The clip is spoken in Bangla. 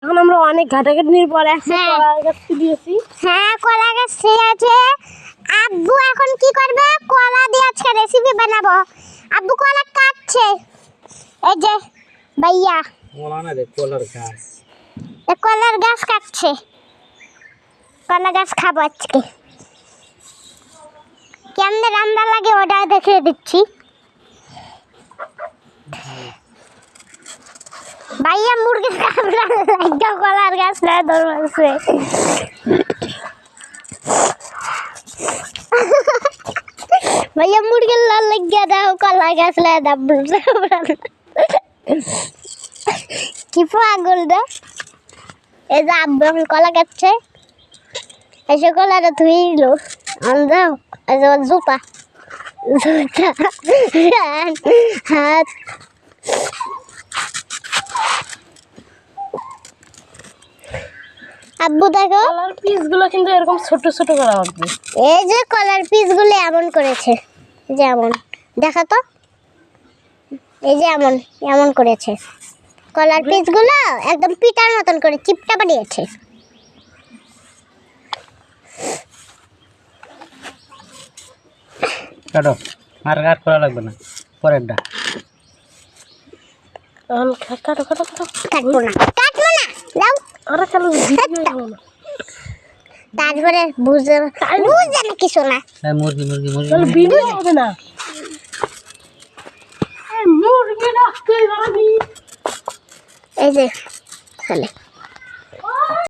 এখন আমরা অনেক ঘাটাঘাটির পরে কলা গাছ দিয়েছি। হ্যাঁ, কলা গাছ আছে। আব্বু এখন কি করবে? কলা দিয়ে আজকে রেসিপি বানাবো। আব্বু কলা কাটছে। এই যে ভাইয়া কলা না রে, কলার গাছ। কলার গাছ কাটছে। কলা গাছ খাবো আজকে। কেমন রান্না লাগে ওটা দেখিয়ে দিচ্ছি। ভাইয়া মুরগি একদম কলার গাছ না ধরছে। ভাইয়া মুরগির লাল লাগিয়ে দাও, কলা গাছ কি পাগল দা। এই যে আব্বু এখন কলা কাটছে। এসে কলাটা ধুয়ে দিল। দাও এই যে জুতা হাত। আব্বু দেখো কলার পিসগুলো কিন্তু এরকম ছোট ছোট করা হবে। এই যে কলার পিসগুলো এমন করেছে, যেমন দেখা তো, এই যে এমন এমন করেছে। কলার পিসগুলো একদম পিঠার মতন করে চিপটা বানিয়েছে। কাটো, আর কাট করা লাগবে না, পরেরটা। এখন কাটো কাটো কাটো। কাটবো না, কাটবো না, দাও। ওরা কেন তারপরে বুঝে না কিছু না। মুরগি মুরগি মুরগি তাহলে ভিডিও হবে না। মুরগি রাখতে এই যে তাহলে